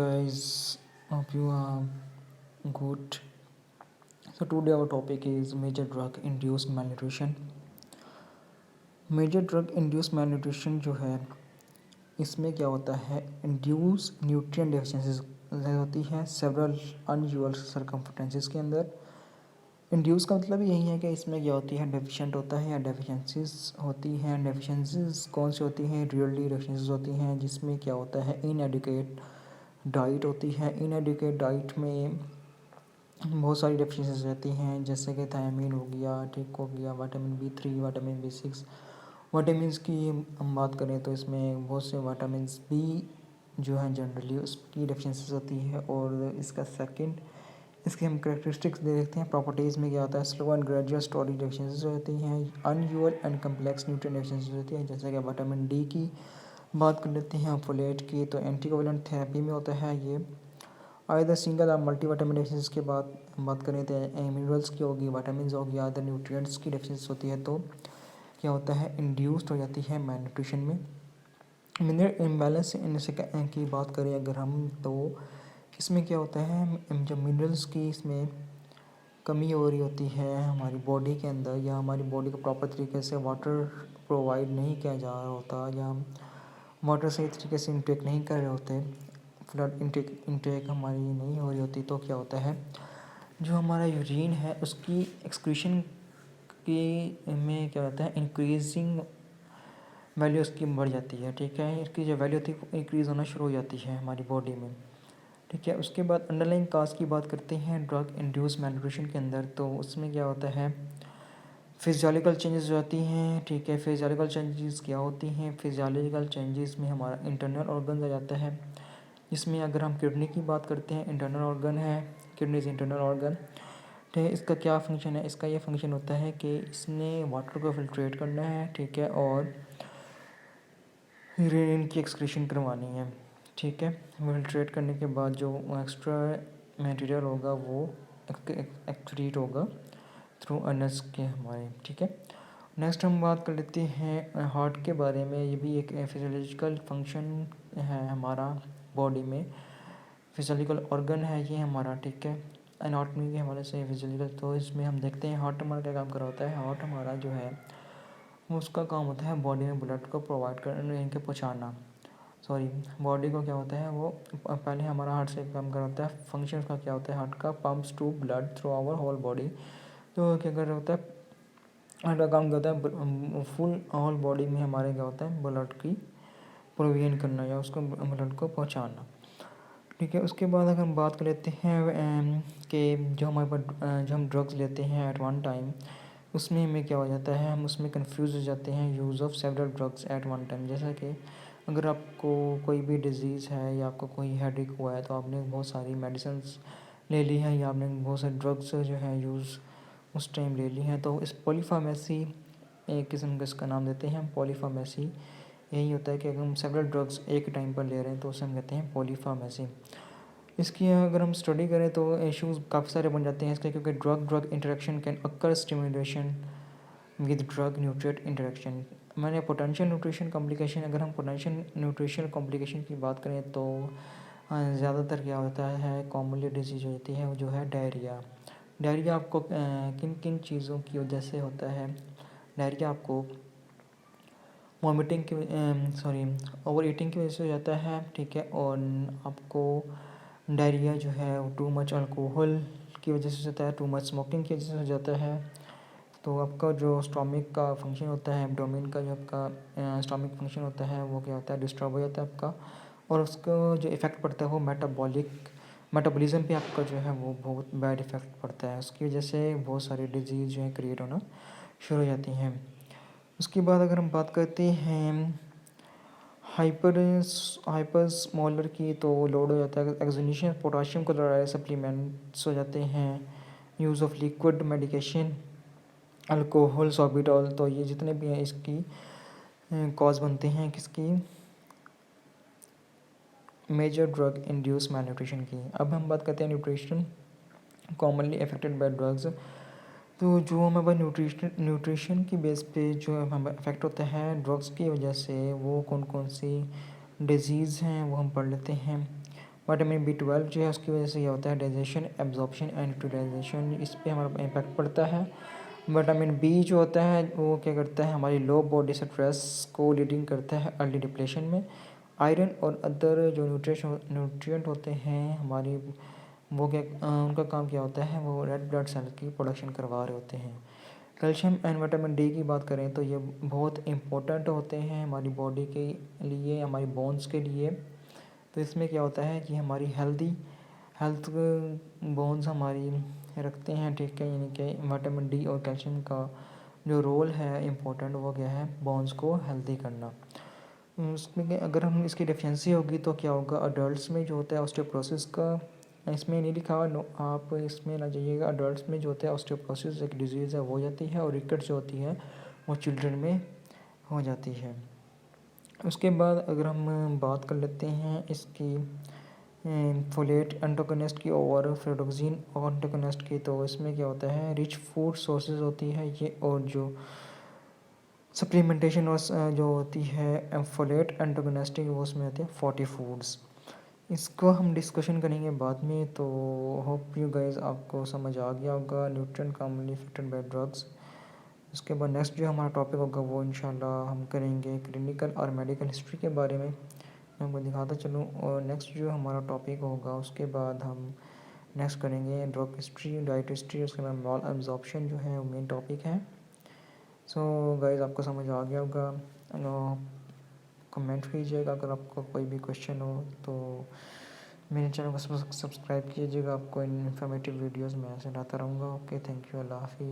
guys, hope you are good. So today our topic is major drug induced malnutrition. Major drug induce malnutrition जो है इसमें क्या होता है, इंड्यूस न्यूट्रिएंट डेफिशिएंसीज होती है सेवरल अनयूजुअल सर्कमस्टेंसेस के अंदर। इंड्यूस का मतलब यही है कि इसमें क्या होती है, डेफिशिएंट होता है या डेफिशिएंसीज होती हैं। डेफिशिएंसीज कौन सी होती हैं, रियली डेफिशिएंसीज होती हैं जिसमें क्या होता है, इनएडिक्वेट डाइट होती है। इनएडिक्वेट डाइट में बहुत सारी डेफिशिएंसीज रहती हैं, जैसे कि थायमीन हो गया, ठीक हो गया, vitamin B3, vitamin B6। Vitamins की हम बात करें तो इसमें बहुत से विटामिन्स बी जो हैं जनरली उसकी डेफिशिएंसीज होती है। और इसका सेकंड इसके हम करेक्टरिस्टिक्स देखते हैं। प्रॉपर्टीज़ में क्या होता है, slow and gradual storage deficiencies होती हैं, unusual and complex nutrient deficiencies होती है। जैसे कि विटामिन डी की बात कर लेते हैं, फोलेट की, तो एंटीकोवलेंट थेरेपी में होता है ये। आइदर सिंगल और मल्टीविटामिन डेफिशिएंसीज के बाद बात करें तो मिनरल्स की होगी, विटामिन होगी, अदर न्यूट्रिएंट्स की डेफिशिएंसी होती है, तो क्या होता है, इंड्यूस्ड हो जाती है malnutrition में। मिनरल इम्बैलेंस की बात करें अगर हम, तो इसमें क्या होता है, जब मिनरल्स की इसमें कमी हो रही होती है हमारी बॉडी के अंदर, या हमारी बॉडी को प्रॉपर तरीके से वाटर प्रोवाइड नहीं किया जा रहा होता, या हम वाटर सही तरीके से इंटेक नहीं कर रहे होते, फ्लड इंटेक हमारी नहीं हो रही होती, तो क्या होता है, जो हमारा यूरिन है उसकी एक्सक्रीशन की में क्या होता है, इंक्रीजिंग वैल्यू उसकी बढ़ जाती है। ठीक है, इसकी जो वैल्यू होती है वो इंक्रीज़ होना शुरू हो जाती है हमारी बॉडी में। ठीक है, उसके बाद अंडरलाइंग काज की बात करते हैं ड्रग इंड्यूस malnutrition के अंदर, तो उसमें क्या होता है, फिजियोलॉजिकल चेंजेस जो आती हैं। ठीक है, फिजियोलॉजिकल चेंजेस क्या होती हैं, फिजियोलॉजिकल चेंजेस में हमारा इंटरनल ऑर्गन आ जाता है। इसमें अगर हम किडनी की बात करते हैं, इंटरनल ऑर्गन है, किडनी इज़ इंटरनल ऑर्गन। ठीक है, इसका क्या फंक्शन है, इसका ये फंक्शन होता है कि इसने वाटर को फिल्ट्रेट करना है। ठीक है, और यूरिन की एक्सक्रीशन करवानी है। ठीक है, फिल्ट्रेट करने के बाद जो एक्स्ट्रा मटेरियल होगा वो एक्सक्रीट होगा थ्रू अनस के हमारे। ठीक है, नेक्स्ट हम बात कर लेते हैं हार्ट के बारे में। ये भी एक फिजियोलॉजिकल फंक्शन है हमारा बॉडी में, फिजियोलॉजिकल ऑर्गन है ये हमारा। ठीक है, एनाटॉमी के हवाले से फिजियोलॉजिकल, तो इसमें हम देखते हैं हार्ट हमारा क्या काम कर रहा होता है। हार्ट हमारा जो है उसका काम होता है बॉडी में ब्लड को प्रोवाइड करने, इनके पहुँचाना। सॉरी, बॉडी को क्या होता है, वो पहले हमारा हार्ट से काम कर होता है। फंक्शन उसका क्या होता है, हार्ट का pumps to blood through our whole body. तो क्या कर रहा होता है, हार्ट का काम क्या होता है, फुल होल बॉडी में हमारे क्या होता है, ब्लड की प्रोविजन करना या उसको ब्लड को पहुँचाना। ठीक है, उसके बाद अगर हम बात कर लेते हैं कि जो हमारे पास जो हम ड्रग्स लेते हैं एट वन टाइम, उसमें हमें क्या हो जाता है, हम उसमें कंफ्यूज हो जाते हैं use of several drugs eight one time. जैसा कि अगर आपको कोई भी डिज़ीज़ है या आपको कोई हेडेक हुआ है, तो आपने बहुत सारी मेडिसिन्स ले ली हैं या आपने बहुत सारे ड्रग्स जो है यूज़ उस टाइम ले ली हैं, तो इस पॉलीफार्मेसी एक किस्म का इसका नाम देते हैं हम, पॉलीफार्मेसी। यही होता है कि अगर हम सेवरल ड्रग्स एक टाइम पर ले रहे हैं तो उसे हम कहते हैं पॉलीफार्मेसी। इसकी अगर हम स्टडी करें तो इश्यूज़ काफ़ी सारे बन जाते हैं इसके, क्योंकि drug drug interaction can occur stimulation with drug nutrient interaction. मैंने पोटेंशियल न्यूट्रिशन कॉम्प्लिकेशन, अगर हम पोटेंशियल न्यूट्रिशन कॉम्प्लिकेशन की बात करें तो ज़्यादातर क्या होता है, कॉमनली डिजीज होती है वो जो है डायरिया। डायरिया आपको किन किन चीज़ों की वजह से होता है, डायरिया आपको वॉमिटिंग की सॉरी ओवर ईटिंग की वजह से हो जाता है। ठीक है, और आपको डायरिया जो है वो टू मच अल्कोहल की वजह से हो जाता है, टू मच स्मोकिंग की वजह से हो जाता है। तो आपका जो स्टोमिक का फंक्शन होता है, एब्डोमेन का जो आपका स्टोमिक फंक्शन होता है वो क्या होता है, डिस्टर्ब हो जाता है आपका, और उसका जो इफ़ेक्ट पड़ता है वो मेटाबॉलिज्म पे आपका जो है वो बहुत बैड इफ़ेक्ट पड़ता है। उसकी वजह से बहुत सारी डिजीज़ जो है क्रिएट होना शुरू हो जाती हैं। उसके बाद अगर हम बात करते हैं हाइपरस्मोलर की, तो लोड हो जाता है, एक्सोनेशियन पोटाशियम क्लोराइड सप्लीमेंट्स हो जाते हैं, use of liquid medication, alcohol, sorbitol, तो ये जितने भी हैं इसकी कॉज बनते हैं किसकी, मेजर ड्रग इंड्यूस malnutrition की। अब हम बात करते हैं nutrition commonly affected by drugs. तो जो हमारे पास न्यूट्रिशन की बेस पे जो हमें अफेक्ट होता है ड्रग्स की वजह से, वो कौन कौन सी डिजीज़ हैं वो हम पढ़ लेते हैं। विटामिन B12 जो है उसकी वजह से ये होता है डाइजेशन, एब्जॉर्प्शन एंड यूटिलाइजेशन, इस पे हमारा इम्पैक्ट पड़ता है। विटामिन B जो होता है वो क्या करता है, हमारी लो बॉडी स्ट्रेस को लीडिंग करता है अर्ली डिप्लेशन में। आयरन और अदर जो न्यूट्रिएंट होते हैं हमारी, वो क्या उनका काम क्या होता है, वो रेड ब्लड सेल की प्रोडक्शन करवा रहे होते हैं। कैल्शियम एंड विटामिन D की बात करें तो ये बहुत इंपॉर्टेंट होते हैं हमारी बॉडी के लिए, हमारी बोन्स के लिए। तो इसमें क्या होता है कि हमारी हेल्थ बोन्स हमारी रखते हैं, ठीक है। यानी कि विटामिन D और कैल्शियम का जो रोल है इम्पोर्टेंट, वो क्या है, बोन्स को हेल्दी करना। उसमें अगर हम इसकी डेफिशिएंसी होगी तो क्या होगा, अडल्ट्स में जो होता है ऑस्टियोपोरोसिस का, इसमें नहीं लिखा हुआ, आप इसमें ना जाइएगा। अडल्ट्स में जो होता है ऑस्टियोपोरोसिस एक डिजीज़ है, वो हो जाती है, और रिकेट्स जो होती है वो चिल्ड्रन में हो जाती है। उसके बाद अगर हम बात कर लेते हैं इसकी फोलेट एंटागोनिस्ट की और फेरोडोक्सिन एंटागोनिस्ट की, तो इसमें क्या होता है, रिच फूड सोर्सेज होती है ये, और जो सप्लीमेंटेशन और जो होती है फोलेट एंटागोनिस्टिक, वो उसमें होती है 40 फूड्स। इसको हम डिस्कशन करेंगे बाद में। तो होप यू गाइस आपको समझ आ गया होगा nutrient commonly affected by drugs. उसके बाद नेक्स्ट जो हमारा टॉपिक होगा वो इंशाल्लाह हम करेंगे क्लिनिकल और मेडिकल हिस्ट्री के बारे में, मैं आपको दिखाता चलूँ। और नेक्स्ट जो हमारा टॉपिक होगा उसके बाद हम नेक्स्ट करेंगे ड्रग हिस्ट्री, डाइट हिस्ट्री, उसके बाद मॉल एब्जॉर्प्शन जो है वो मेन टॉपिक है। सो गाइस आपको समझ आ गया होगा। कमेंट कीजिएगा अगर आपको कोई भी क्वेश्चन हो तो। मेरे चैनल को सब्सक्राइब कीजिएगा, आपको इन्फॉर्मेटिव वीडियोस मैं ऐसे लाता रहूँगा। ओके, थैंक यू, अल्लाह हाफिज़।